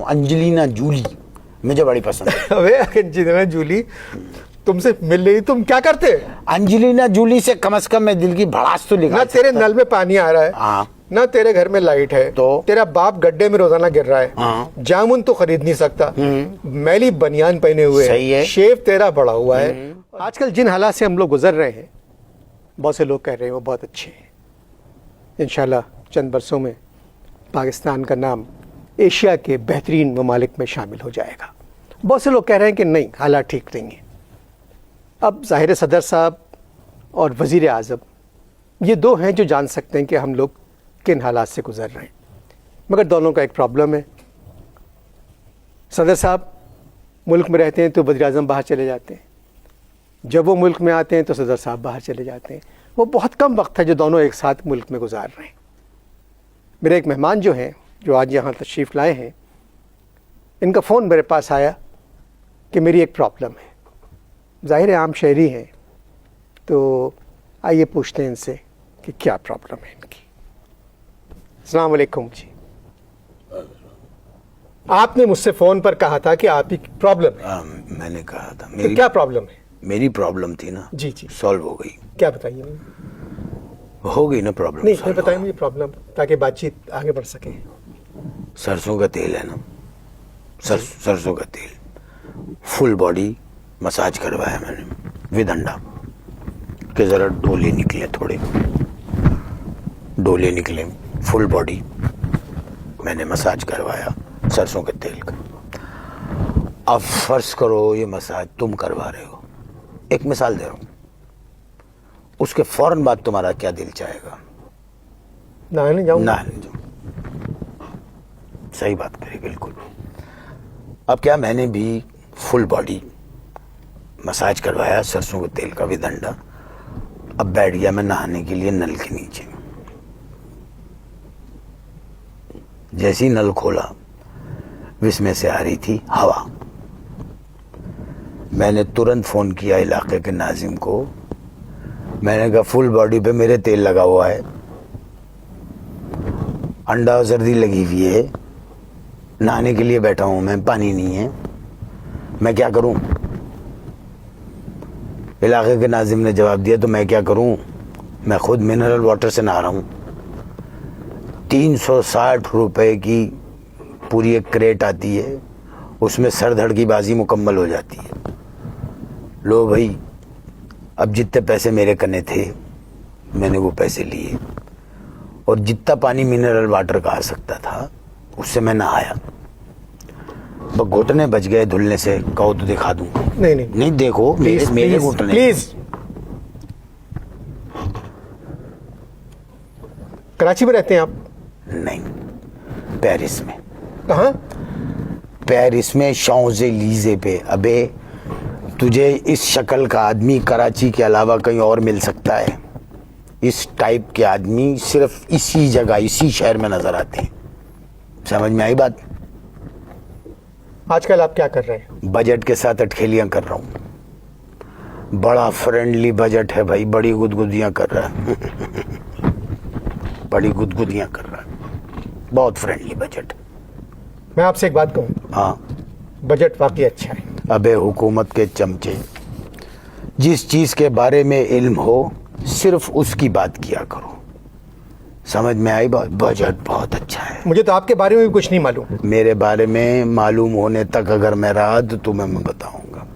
Angelina Jully मुझे बड़ी पसंद है। अबे अंजेलिना जूली तुमसे मिल रही, तुम क्या करते? अंजेलिना जूली से कम से कम मैं दिल की भड़ास तो निकाल ना तेरे नल में पानी आ रहा है, हाँ, ना तेरे घर में लाइट है, तो तेरा बाप गड्ढे में रोजाना गिर रहा है, हाँ, जामुन तो खरीद नहीं सकता, मैली बनियान पहने हुए सही है, शेव तेरा बड़ा हुआ है। आजकल जिन हालात से हम लोग गुजर रहे हैं, बहुत से लोग कह रहे हैं वो बहुत अच्छे हैं। इंशाल्लाह चंद बरसों में पाकिस्तान का नाम एशिया के बेहतरीन ममालिक में शामिल हो जाएगा। बहुत से लोग कह रहे हैं कि नहीं, हालात ठीक नहीं है। अब ज़ाहिर सदर साहब और वज़ीर आज़म ये दो हैं जो जान सकते हैं कि हम लोग किन हालात से गुजर रहे हैं, मगर दोनों का एक प्रॉब्लम है। सदर साहब मुल्क में रहते हैं तो वज़ीर आज़म बाहर चले जाते हैं, जब वो मुल्क में आते हैं तो सदर साहब बाहर चले जाते हैं। वो बहुत कम वक्त है जो दोनों एक साथ मुल्क में गुजार रहे हैं। मेरे एक मेहमान जो हैं, जो आज यहाँ तशरीफ़ लाए हैं, इनका फ़ोन मेरे पास आया कि मेरी एक प्रॉब्लम है। ज़ाहिर है आम शहरी हैं, तो आइए पूछते हैं इनसे कि क्या प्रॉब्लम है इनकी। अस्सलाम वालेकुम जी। आपने मुझसे फ़ोन पर कहा था कि आपकी प्रॉब्लम है। मैंने कहा था तो मेरी क्या प्रॉब्लम है? मेरी प्रॉब्लम थी ना जी जी, सॉल्व हो गई। क्या बताइए मुझे? हो गई ना प्रॉब्लम? नहीं, मैं बताइए मुझे प्रॉब्लम, ताकि बातचीत आगे बढ़ सके। सरसों का तेल है ना, सरसों का तेल, फुल बॉडी मसाज करवाया मैंने विद अंडा के ज़रा डोले निकले, थोड़े डोले निकले, फुल बॉडी मैंने मसाज करवाया सरसों के तेल का। अब फर्ज करो ये मसाज तुम करवा रहे हो, एक मिसाल दे रहा हूँ, उसके फौरन बाद तुम्हारा क्या दिल चाहेगा? नहाने जाऊँ? नहाने जाऊँ। सही बात करी बिल्कुल। अब क्या, मैंने भी फुल बॉडी मसाज करवाया सरसों के तेल का विद अंडा। अब बैठ गया मैं नहाने के लिए नल के नीचे। जैसे ही नल खोला, इसमें से आ रही थी हवा। मैंने तुरंत फ़ोन किया इलाके के नाजिम को। मैंने कहा फुल बॉडी पे मेरे तेल लगा हुआ है, अंडा और सर्दी लगी हुई है, नहाने के लिए बैठा हूं मैं, पानी नहीं है, मैं क्या करूं? इलाके के नाजिम ने जवाब दिया तो मैं क्या करूं, मैं खुद मिनरल वाटर से नहा रहा हूं। 360 रुपए की पूरी एक क्रेट आती है, उसमें सर धड़ की बाजी मुकम्मल हो जाती है। लो भाई, अब जितने पैसे मेरे कने थे मैंने वो पैसे लिए, और जितना पानी मिनरल वाटर का आ सकता था उससे मैं नहाया। घुटने बच गए धुलने से, कहो तो दिखा दूं? नहीं नहीं नहीं, देखो मेरे घुटने। प्लीज। कराची में रहते हैं आप? नहीं, पेरिस में। कहाँ? पेरिस में शॉज़ेलीज़े पे। अबे तुझे इस शक्ल का आदमी कराची के अलावा कहीं और मिल सकता है? इस टाइप के आदमी सिर्फ इसी जगह, इसी शहर में नजर आते हैं। समझ में आई बात? आजकल आप क्या कर रहे हैं? बजट के साथ अटखेलियां कर रहा हूं। बड़ा फ्रेंडली बजट है भाई, बड़ी गुदगुदियां कर रहा है बड़ी गुदगुदियां कर रहा है, बहुत फ्रेंडली बजट। मैं आपसे एक बात कहूँ? हाँ, बजट वाकई अच्छा है। अबे हुकूमत के चमचे, जिस चीज के बारे में इल्म हो सिर्फ उसकी बात किया करो। समझ में आई बात? बजट बहुत अच्छा है। मुझे तो आपके बारे में भी कुछ नहीं मालूम। मेरे बारे में मालूम होने तक अगर मैं रहा तो तुम्हें मैं बताऊंगा।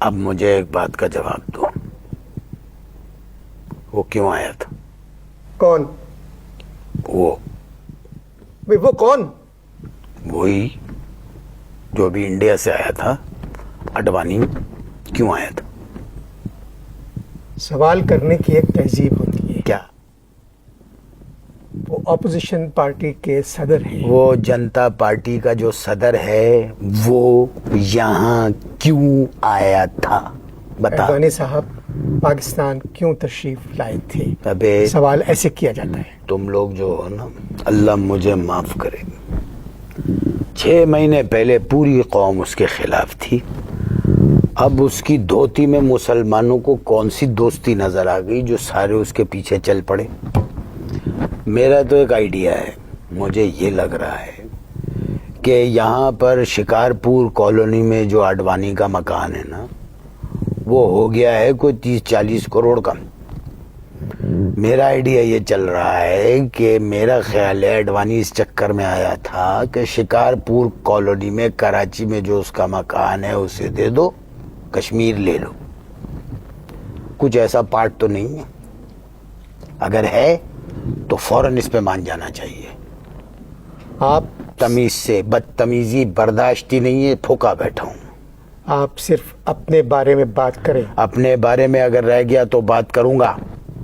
अब मुझे एक बात का जवाब दो, वो क्यों आया था? कौन? वो भाई वो कौन? वही जो अभी इंडिया से आया था, अडवाणी। क्यों आया था? सवाल करने की एक तहजीब होती है। क्या? वो ऑपोजिशन पार्टी के सदर हैं। वो जनता पार्टी का जो सदर है वो यहाँ क्यों आया था? बता। अडवाणी साहब पाकिस्तान क्यों तशरीफ लाए थे? अबे सवाल ऐसे किया जाता है। तुम लोग जो हो ना, अल्लाह मुझे माफ करे, 6 महीने पहले पूरी कौम उसके खिलाफ थी। अब उसकी धोती में मुसलमानों को कौन सी दोस्ती नजर आ गई जो सारे उसके पीछे चल पड़े। मेरा तो एक आइडिया है, मुझे ये लग रहा है कि यहाँ पर शिकारपुर कॉलोनी में जो आडवाणी का मकान है ना, वो हो गया है कोई 30-40 करोड़ का। मेरा आइडिया ये चल रहा है कि मेरा ख्याल है आडवाणी इस चक्कर में आया था कि शिकारपुर कॉलोनी में कराची में जो उसका मकान है उसे दे दो, कश्मीर ले लो। कुछ ऐसा पार्ट तो नहीं है, अगर है तो फौरन इस पे मान जाना चाहिए। आप तमीज से बदतमीजी बर्दाश्त ही नहीं है, ठोका बैठा हूँ। आप सिर्फ अपने बारे में बात करें। अपने बारे में अगर रह गया तो बात करूंगा।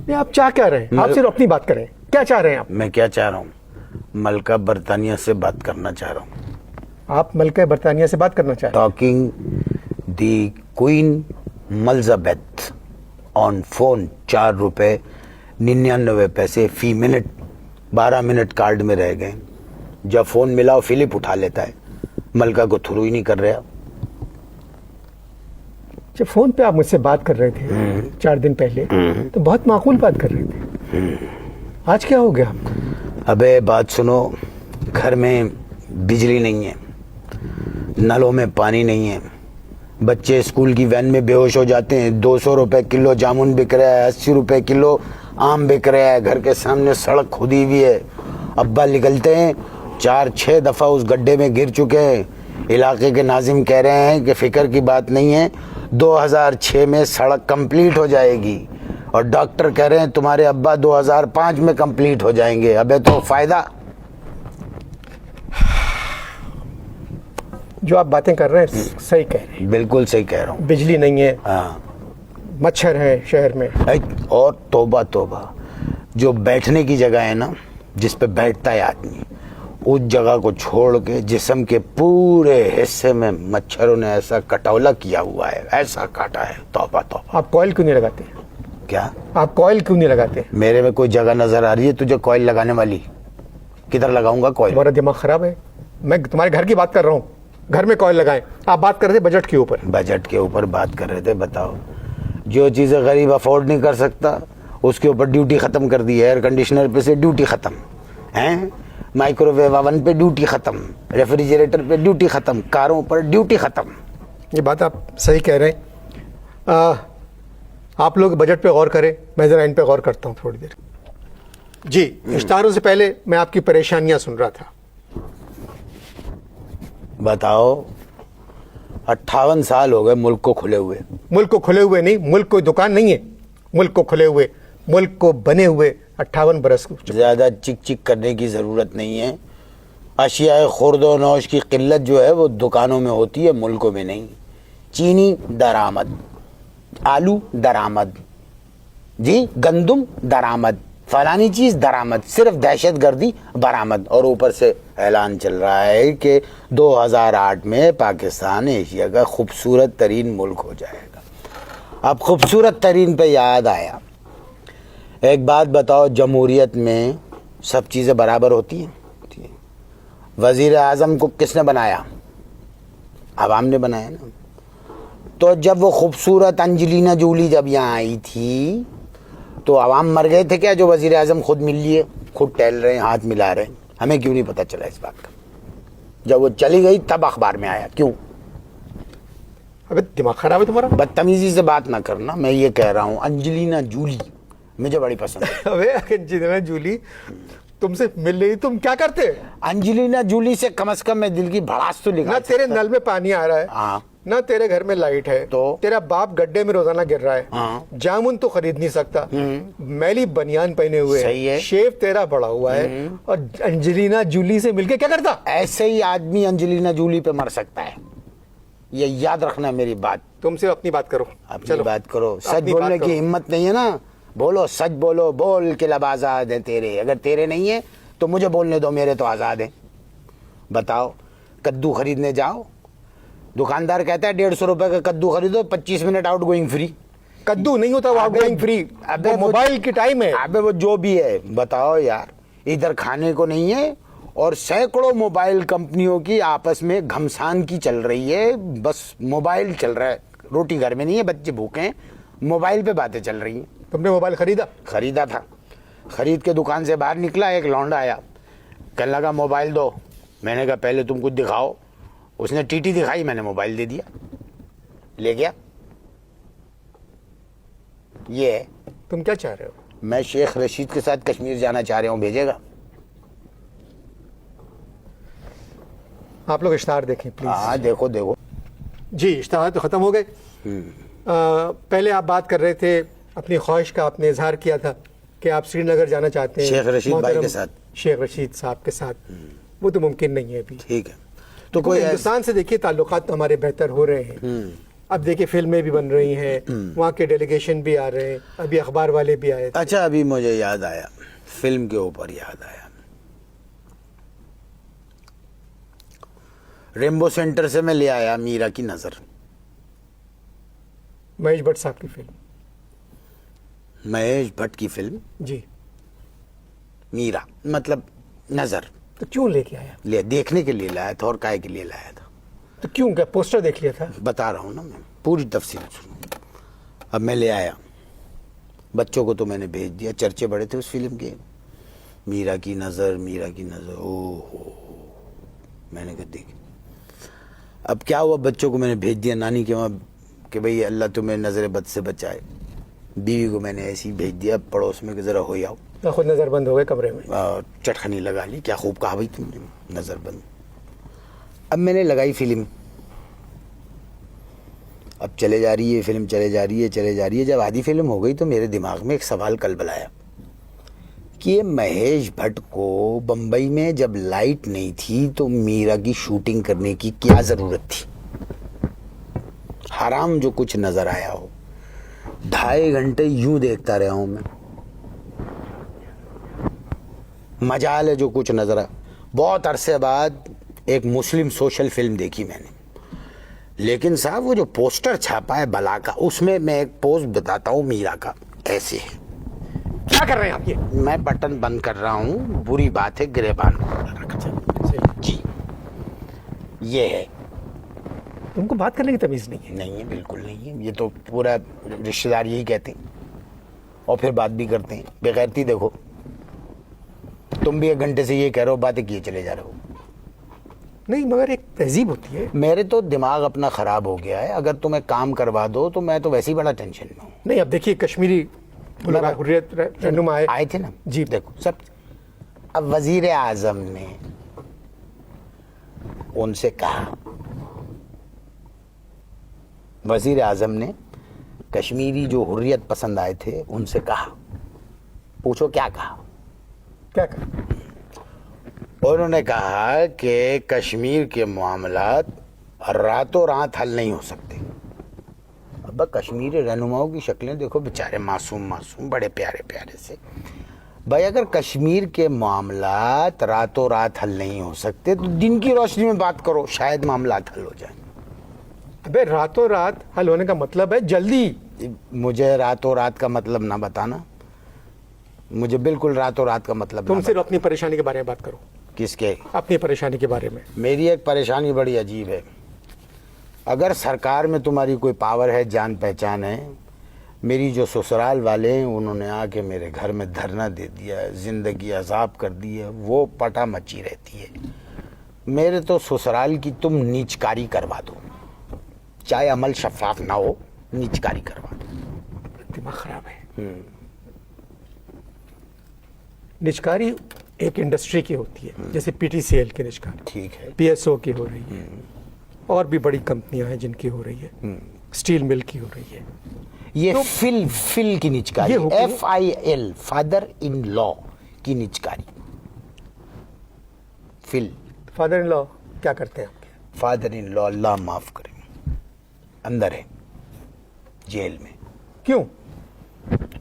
ये आप चाह क्या रहे हैं? आप सिर्फ अपनी बात करें। क्या चाह रहे हैं आप? मैं क्या चाह रहा हूँ? मलका बरतानिया से बात करना चाह रहा हूँ। आप मलका बरतानिया से बात करना चाह रहे हैं? Talking the queen Elizabeth on phone. 4 रुपए 99 पैसे फी मिनट। 12 मिनट कार्ड में रह गए। जब फोन मिला फिलिप उठा लेता है, मलका को थ्रू ही नहीं कर रहा। जब फोन पे आप मुझसे बात कर रहे थे 4 दिन पहले, तो बहुत माकूल बात कर रहे थे। आज क्या हो गया आपको? अबे बात सुनो, घर में बिजली नहीं है, नलों में पानी नहीं है, बच्चे स्कूल की वैन में बेहोश हो जाते हैं। 200 रुपए किलो जामुन बिक रहा है, 80 रुपए किलो आम बिक रहा है। घर के सामने सड़क खुदी हुई है। अब्बा निकलते हैं, 4-6 दफा उस गड्ढे में गिर चुके हैं। इलाके के नाजिम कह रहे हैं कि फिक्र की बात नहीं है, 2006 में सड़क कंप्लीट हो जाएगी, और डॉक्टर कह रहे हैं तुम्हारे अब्बा 2005 में कंप्लीट हो जाएंगे। अबे तो फायदा। जो आप बातें कर रहे हैं सही कह रहे हैं। बिल्कुल सही कह रहा हूँ। बिजली नहीं है, हाँ, मच्छर है शहर में, और तौबा तौबा, जो बैठने की जगह है ना, जिस पे बैठता है आदमी, उस जगह को छोड़ के जिस्म के पूरे हिस्से में मच्छरों ने ऐसा कटौला किया हुआ है, ऐसा काटा है, तौबा तौबा। आप कॉइल क्यों नहीं लगाते? क्या? आप कॉइल क्यों नहीं लगाते? मेरे में कोई जगह नजर आ रही है तुझे कॉइल लगाने वाली? किधर लगाऊंगा कॉइल? तुम्हारा दिमाग खराब है। मैं तुम्हारे घर की बात कर रहा हूँ। घर में कॉइल लगाएं। आप बात कर रहे थे बजट के ऊपर। बजट के ऊपर बात कर रहे थे। बताओ, जो चीजें गरीब अफोर्ड नहीं कर सकता उसके ऊपर ड्यूटी खत्म कर दी है। एयर कंडीशनर पे से ड्यूटी खत्म है, माइक्रोवेव ओवन पे ड्यूटी खत्म, रेफ्रिजरेटर पे ड्यूटी खत्म, कारों पर ड्यूटी खत्म। ये बात आप सही कह रहे हैं। आप लोग बजट पे गौर करें, मैं जरा इन पे गौर करता हूँ थोड़ी देर। जी, इश्तारों से पहले मैं आपकी परेशानियां सुन रहा था। बताओ, 58 साल हो गए मुल्क को खुले हुए। मुल्क को खुले हुए नहीं, मुल्क कोई दुकान नहीं है। मुल्क को खुले हुए, मुल्क को बने हुए 58 बरस। ज्यादा चिक चिक करने की जरूरत नहीं है। अशियाए खुर्दो नौश की किल्लत जो है वो दुकानों में होती है, मुल्कों में नहीं। चीनी दरामद, आलू दरामद, जी गंदुम दरामद, फलानी चीज दरामद, सिर्फ दहशतगर्दी बरामद। और ऊपर से ऐलान चल रहा है कि 2008 में पाकिस्तान एशिया का खूबसूरत तरीन मुल्क हो जाएगा। अब खूबसूरत तरीन पे याद आया, एक बात बताओ, जमहूरियत में सब चीज़ें बराबर होती हैं? वज़ीर आज़म को किसने बनाया? अवाम ने बनाया ना। तो जब वो खूबसूरत अंजलिना जूली जब यहाँ आई थी तो अवाम मर गए थे क्या? जो वज़ीर आज़म खुद मिल लिए, खुद टहल रहे हैं, हाथ मिला रहे हैं, हमें क्यों नहीं पता चला इस बात का? जब वो चली गई तब अखबार में आया, क्यों? अबे दिमाग खराब है तुम्हारा। बदतमीजी से बात ना करना, मैं ये कह रहा हूँ अंजलिना जूली मुझे बड़ी पसंद है। अबे अंजलिना जूली तुमसे मिल रही, तुम क्या करते? अंजलिना जूली से कम से कम मैं दिल की भड़ास तो निकाल ना तेरे नल में पानी आ रहा है, हाँ, ना तेरे घर में लाइट है, तो तेरा बाप गड्ढे में रोजाना गिर रहा है, हाँ, जामुन तो खरीद नहीं सकता, मैली बनियान पहने हुए सही है, शेव तेरा बड़ा हुआ है, और अंजलिना जूली से मिलके क्या करता? ऐसे ही आदमी अंजलिना जूली पे मर सकता है, ये याद रखना मेरी बात। तुमसे अपनी बात करो, अपनी बात करो। सच बोलने की हिम्मत नहीं है ना, बोलो, सच बोलो, बोल के लब आजाद है तेरे। अगर तेरे नहीं है तो मुझे बोलने दो, मेरे तो आजाद है। बताओ, कद्दू खरीदने जाओ, दुकानदार कहता है 150 रुपए का कद्दू खरीदो, 25 मिनट आउट गोइंग फ्री। कद्दू नहीं होता वो आउटगोइंग फ्री, अबे वो मोबाइल की टाइम है। अबे वो जो भी है, बताओ यार, इधर खाने को नहीं है और सैकड़ों मोबाइल कंपनियों की आपस में घमसान की चल रही है, बस मोबाइल चल रहा है। रोटी घर में नहीं है, बच्चे भूखे हैं, मोबाइल पे बातें चल रही हैं। तुमने मोबाइल खरीदा? खरीदा था। खरीद के दुकान से बाहर निकला, एक लौंडा आया, कहने लगा मोबाइल दो। मैंने कहा पहले तुम कुछ दिखाओ। उसने टीटी दिखाई, मैंने मोबाइल दे दिया, ले गया। ये है। तुम क्या चाह रहे हो? मैं शेख रशीद के साथ कश्मीर जाना चाह रहा हूँ, भेजेगा? आप लोग इश्ताहार देखें प्लीज। हाँ देखो देखो। जी, इश्ताहार तो ख़त्म हो गए। पहले आप बात कर रहे थे, अपनी ख्वाहिश का आपने इजहार किया था कि आप श्रीनगर जाना चाहते हैं शेख रशीद भाई मोहतरम के साथ। शेख रशीद साहब के साथ। वो तो मुमकिन नहीं है अभी। ठीक है, तो कोई हिंदुस्तान से देखिए ताल्लुकात तो हमारे बेहतर हो रहे हैं। अब देखिए फिल्में भी बन रही हैं, वहाँ के डेलीगेशन भी आ रहे हैं, अभी अखबार वाले भी आए थे। अच्छा, अभी मुझे याद आया, फिल्म के ऊपर याद आया। रेम्बो सेंटर से मैं ले आया मीरा की नजर। महेश भट्ट साहब की फिल्म। महेश भट्ट की फिल्म जी। मीरा मतलब नजर। तो क्यों लेके आया? ले देखने के लिए लाया था, और काहे के लिए लाया था? तो क्यों, क्या पोस्टर देख लिया था? बता रहा हूँ ना, मैं पूरी तफसील सुनो। अब मैं ले आया, बच्चों को तो मैंने भेज दिया, चर्चे बड़े थे उस फिल्म के, मीरा की नज़र, मीरा की नज़र। ओहो, मैंने कहा देख। अब क्या हुआ, बच्चों को मैंने भेज दिया नानी के वहाँ कि भाई अल्लाह तुम्हें नज़र बद से बचाए। बीवी को मैंने ऐसे ही भेज दिया पड़ोस में कि ज़रा हो आओ। तो खुद नज़र बंद हो गए कमरे में, चटखनी लगा ली। क्या खूब कहा भाई तुमने, नज़र बंद। अब मैंने लगाई फिल्म, अब चले जा रही है फिल्म, चले जा रही है, चले जा रही है। जब आधी फिल्म हो गई तो मेरे दिमाग में एक सवाल कलबलाया कि ये महेश भट्ट को बम्बई में जब लाइट नहीं थी तो मीरा की शूटिंग करने की क्या जरूरत थी? हराम जो कुछ नजर आया हो, 2.5 घंटे यूं देखता रहा हूं मैं। मजाल है जो कुछ नजर आया। बहुत अरसे बाद एक मुस्लिम सोशल फिल्म देखी मैंने, लेकिन साहब वो जो पोस्टर छापा है बला का, उसमें मैं एक पोज बताता हूँ मीरा का, ऐसे है। क्या कर रहे हैं आप? ये मैं बटन बंद कर रहा हूँ, बुरी बात है, गिरेबान को रख जी। ये है। तुमको बात करने की तमीज नहीं है? नहीं है, बिल्कुल नहीं है। ये तो पूरा रिश्तेदार यही कहते हैं और फिर बात भी करते हैं। बेगैरती देखो, तुम भी 1 घंटे से ये कह रहे हो, बातें किए चले जा रहे हो। नहीं, मगर एक तहजीब होती है। मेरे तो दिमाग अपना खराब हो गया है। अगर तुम्हें काम करवा दो तो मैं तो वैसे ही बड़ा टेंशन में हूँ। नहीं, अब देखिए कश्मीरी हुर्रियत रहनुमा आए थे ना जी, देखो सब। अब वजीर आजम ने उनसे कहा, वजीर आजम ने कश्मीरी जो हुर्रियत पसंद आए थे उनसे कहा, पूछो क्या कहा? क्या कहा? उन्होंने कहा कि कश्मीर के मामलात रातों रात हल नहीं हो सकते। अब कश्मीरी रहनुमाओं की शक्लें देखो, बेचारे मासूम मासूम, बड़े प्यारे प्यारे से। भाई अगर कश्मीर के मामलात रातों रात हल नहीं हो सकते तो दिन की रोशनी में बात करो, शायद मामलात हल हो जाए। अबे रातों रात हल होने का मतलब है जल्दी। मुझे रातों रात का मतलब ना बताना, मुझे बिल्कुल रातों रात का मतलब। तुम सिर्फ अपनी परेशानी के बारे में बात करो। किसके? अपनी परेशानी के बारे में। मेरी एक परेशानी बड़ी अजीब है। अगर सरकार में तुम्हारी कोई पावर है, जान पहचान है, मेरी जो ससुराल वाले हैं उन्होंने आके मेरे घर में धरना दे दिया है, जिंदगी अजाब कर दी है, वो पटा मची रहती है। मेरे तो ससुराल की तुम नीचकारी करवा दो, चाहे अमल शफाफ ना हो, नीचकारी करवा दो। दिमाग खराब है। निचकारी एक इंडस्ट्री की होती है, जैसे पीटीसीएल की निचकारी, ठीक है, पीएसओ की हो रही है, और भी बड़ी कंपनियां हैं जिनकी हो रही है, स्टील मिल की हो रही है। ये तो फिल की निचकारी, FIL फादर इन लॉ की निचकारी। फिल फादर इन लॉ क्या करते हैं आपके? फादर इन लॉ, अल्लाह माफ करे, अंदर है जेल में। क्यों?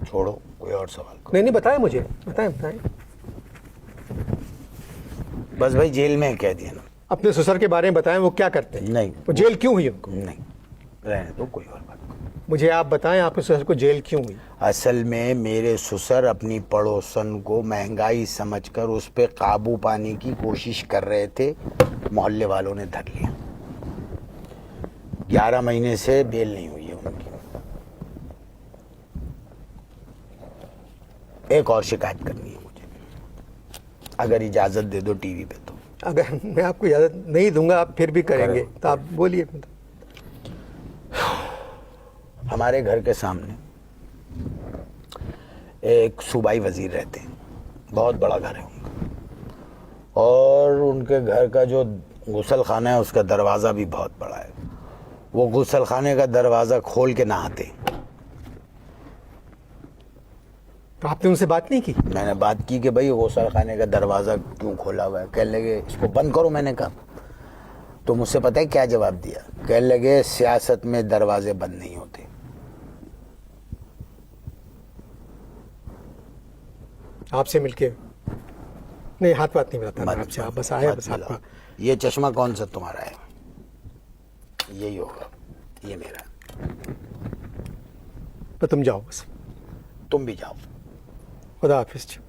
छोड़ो, कोई और सवाल करो। नहीं, बताएं मुझे, बताएं बताएं। बस भाई जेल में कह दिया ना। अपने ससुर के बारे में बताएं, वो क्या करते हैं? नहीं, वो जेल क्यों हुई उनको? नहीं, रहने दो, कोई और बात। मुझे आप बताएं, आपके ससुर को जेल क्यों हुई? असल में मेरे ससुर अपनी पड़ोसन को महंगाई समझकर उस पर काबू पाने की कोशिश कर रहे थे, मोहल्ले वालों ने धर लिया। 11 महीने से बेल नहीं हुई है उनकी। एक और शिकायत करनी है मुझे, अगर इजाजत दे दो टीवी पे। तो अगर मैं आपको इजाज़त नहीं दूंगा आप फिर भी करेंगे करें। तो आप बोलिए। हमारे घर के सामने एक सूबाई वजीर रहते हैं, बहुत बड़ा घर है उनका, और उनके घर का जो गुसल खाना है उसका दरवाज़ा भी बहुत बड़ा है। वो गुसल खाने का दरवाज़ा खोल के नहाते। तो आपने उनसे बात नहीं की? मैंने बात की कि भाई गुसल खाने का दरवाज़ा क्यों खोला हुआ है? कहने लगे इसको बंद करो। मैंने कहा, तो मुझसे पता है क्या जवाब दिया? कहने लगे सियासत में दरवाजे बंद नहीं होते। आपसे मिलके नहीं, हाथ बात नहीं मिलाता मत- आपसे, आप मत- बस आए, मत बस मिलाओ। आपका। ये चश्मा कौन सा तुम्हारा है? यही होगा, ये मेरा। तो तुम जाओ बस। तुम भी जाओ। खुदा हाफिज़ जी।